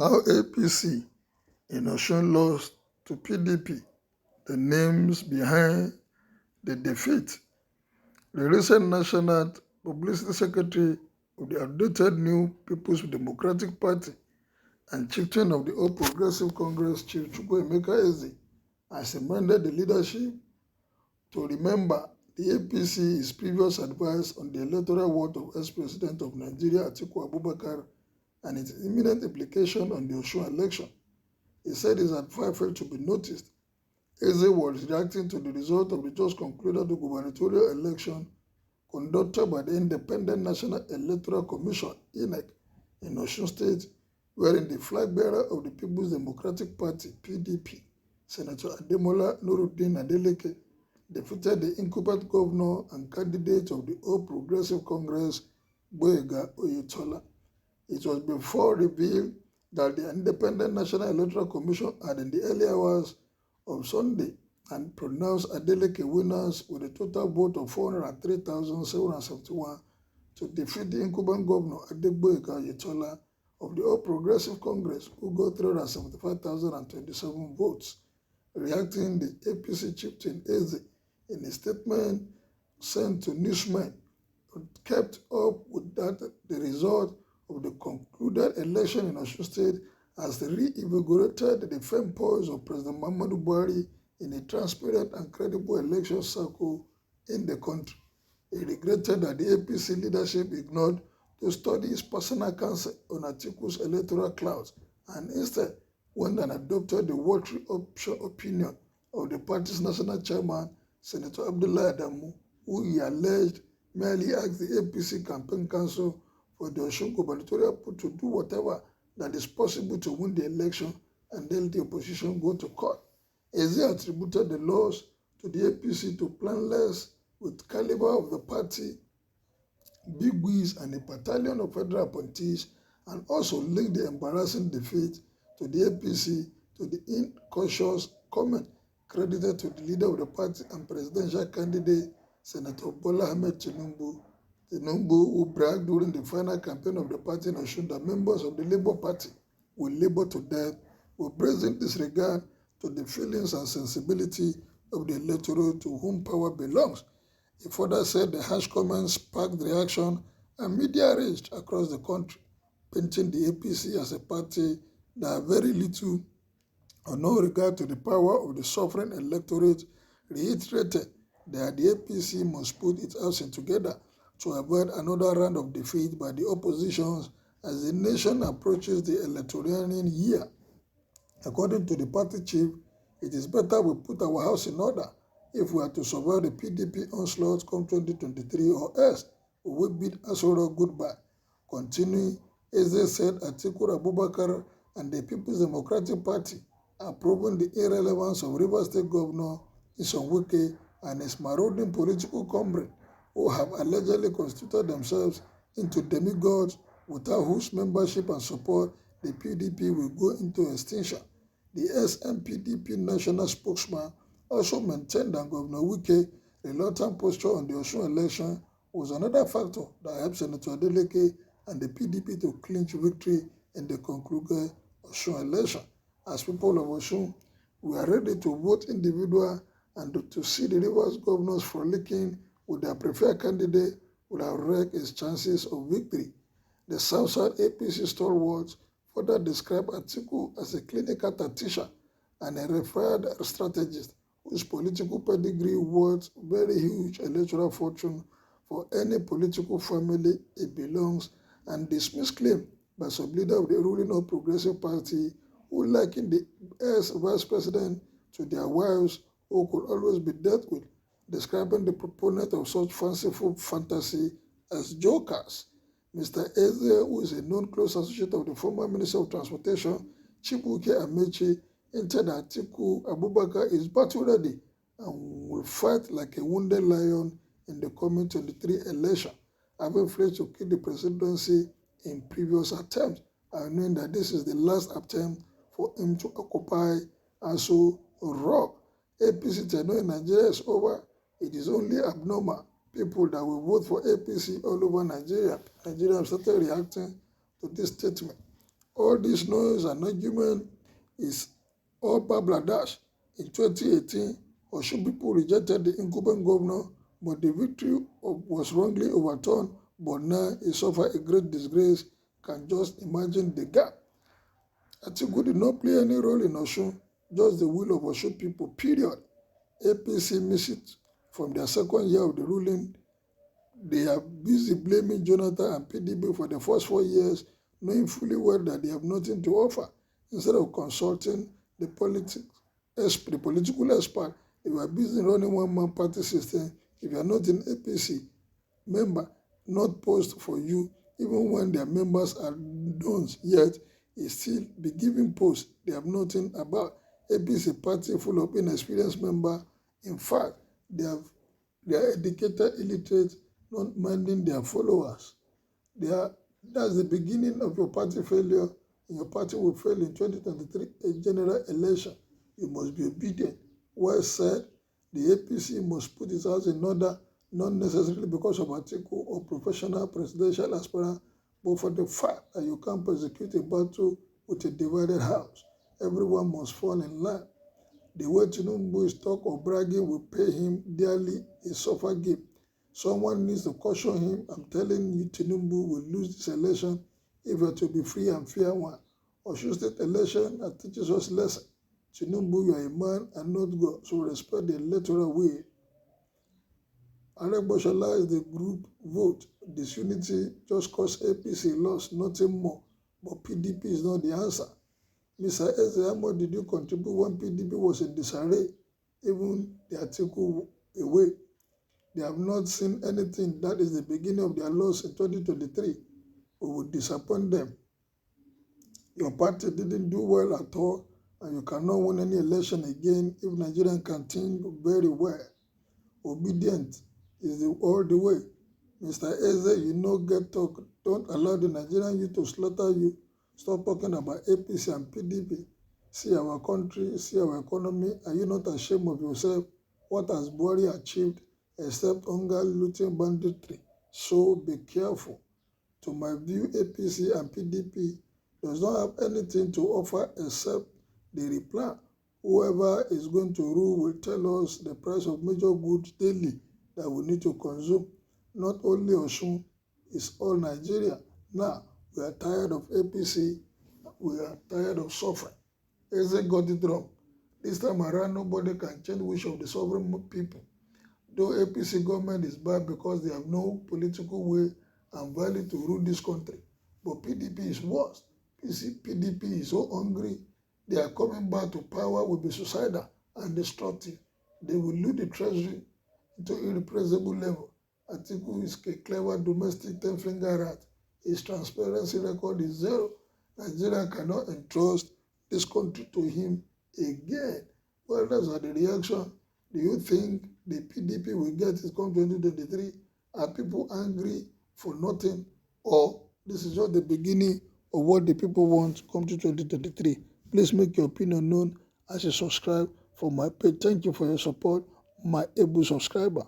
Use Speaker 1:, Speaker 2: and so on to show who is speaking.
Speaker 1: Now APC in Osun lost to PDP, the names behind the defeat. The recent National Publicity Secretary of the updated New People's Democratic Party and Chieftain of the All Progressive Congress, Chief Emeka Eze, has amended the leadership to remember the APC's previous advice on the electoral worth of ex-president of Nigeria, Atiku Abubakar, and its imminent implication on the Osun election. He said his advice failed to be noticed. Eze was reacting to the result of the just concluded gubernatorial election conducted by the Independent National Electoral Commission, INEC, in Osun State, wherein the flag bearer of the People's Democratic Party, PDP, Senator Ademola Nuruddin Adeleke, defeated the incumbent governor and candidate of the All Progressive Congress, Gboyega Oyetola. It was before revealed that the Independent National Electoral Commission had in the early hours of Sunday and pronounced Adeleke winners with a total vote of 403,771 to defeat the incumbent governor Adegboyega Oyetola of the All Progressive Congress, who got 375,027 votes. Reacting, the APC Chieftain Eze, in a statement sent to newsmen, kept up with that the result of the concluded election in Osun State has reinvigorated the firm poise of President Muhammadu Buhari in a transparent and credible election cycle in the country. He regretted that the APC leadership ignored to study his personal counsel on Atiku's electoral clouds and instead went and adopted the watery opinion of the party's national chairman, Senator Abdullahi Adamu, who he alleged merely asked the APC campaign council for the Osun gubernatorial to do whatever that is possible to win the election and let the opposition go to court. Eze attributed the loss to the APC to planless with caliber of the party, big wigs and a battalion of federal appointees, and also linked the embarrassing defeat to the APC to the incautious comment credited to the leader of the party and presidential candidate, Senator Bola Ahmed Tinubu, who bragged during the final campaign of the party in Osun that members of the Labour Party will labor to death with brazen disregard to the feelings and sensibility of the electorate to whom power belongs. He further said the harsh comments sparked reaction and media rage across the country, painting the APC as a party that had very little or no regard to the power of the sovereign electorate, reiterated that the APC must put its house together to avoid another round of defeat by the oppositions as the nation approaches the electioneering year. According to the party chief, it is better we put our house in order if we are to survive the PDP onslaught come 2023, or else we will bid Asoro goodbye. Continuing, Eze said Atiku Abubakar and the People's Democratic Party are proving the irrelevance of Rivers State Governor Isonwike and his marauding political comrade, who have allegedly constituted themselves into demigods without whose membership and support the PDP will go into extinction. The SMPDP national spokesman also maintained that Governor Wike's reluctant posture on the Osun election was another factor that helped Senator Adeleke and the PDP to clinch victory in the concluded Osun election. As people of Osun, we are ready to vote individual and to see the Rivers governors frolicking with their preferred candidate would have wrecked his chances of victory. The Southside APC stalwarts further described Atiku as a clinical tactician and a referred strategist whose political pedigree worth very huge electoral fortune for any political family it belongs, and dismissed claim by some leader of the ruling All Progressive Party who likened the ex-vice president to their wives who could always be dealt with, describing the proponent of such fanciful fantasy as jokers. Mr. Eze, who is a known close associate of the former Minister of Transportation, Chibuike Amechi, hinted that Atiku Abubakar is battle-ready and will fight like a wounded lion in the coming 23 election, having fled to keep the presidency in previous attempts, and knowing that this is the last attempt for him to occupy Aso Rock. APC tenure in Nigeria is over. It is only abnormal people that will vote for APC all over Nigeria. Nigerians started reacting to this statement. All this noise and argument is all babladash. In 2018, Osun people rejected the incumbent governor, but the victory was wrongly overturned. But now he suffered a great disgrace. Can just imagine the gap. Atiku did not play any role in Osun, just the will of Osun people, period. APC missed it from their second year of the ruling. They are busy blaming Jonathan and PDP for the first 4 years, knowing fully well that they have nothing to offer. Instead of consulting the political expert, they were busy running one-man party system. If you are not an APC member, not post for you, even when their members are done yet, it still be giving posts they have nothing about. APC party full of inexperienced members. In fact, they are educated, illiterate, not minding their followers. That's the beginning of your party failure, and your party will fail in 2023, a general election. You must be obedient. Well said, the APC must put its house in order, not necessarily because of Atiku or professional presidential aspirant, but for the fact that you can't prosecute a battle with a divided house. Everyone must fall in line. The way Tinubu is talk of bragging will pay him dearly a suffer gift. Someone needs to caution him. I'm telling you, Tinubu will lose this election if it to be free and fair one. Osun State election that teaches us lesson. Tinubu, you are a man and not God, so respect the electoral way. Aregbesola is the group vote. Disunity just caused APC loss, nothing more. But PDP is not the answer. Mr. Eze, how much did you contribute when PDP was in disarray? Even the Atiku away. They have not seen anything. That is the beginning of their loss in 2023. We will disappoint them. Your party didn't do well at all, and you cannot win any election again if Nigerians can think very well. Obedient is all the way. Mr. Eze, you know, get talk. Don't allow the Nigerian youth to slaughter you. Stop talking about APC and PDP. See our country, see our economy. Are you not ashamed of yourself? What has Buhari achieved except hunger, looting, banditry? So be careful. To my view, APC and PDP does not have anything to offer except the reply. Whoever is going to rule will tell us the price of major goods daily that we need to consume. Not only Osun, it's all Nigeria. Now, we are tired of APC. We are tired of suffering. Eze got it wrong. This time around, nobody can change the wish of the sovereign people. Though APC government is bad because they have no political will and value to rule this country. But PDP is worse. PDP is so hungry. They are coming back to power will be suicidal and destructive. They will loot the treasury to irrepressible level. Atiku is a clever domestic 10-finger rat. His transparency record is zero. Nigeria cannot entrust this country to him again. Well, those are the reaction. Do you think the PDP will get it come 2023? Are people angry for nothing? Or this is just the beginning of what the people want come to 2023? Please make your opinion known as you subscribe for my page. Thank you for your support, my able subscriber.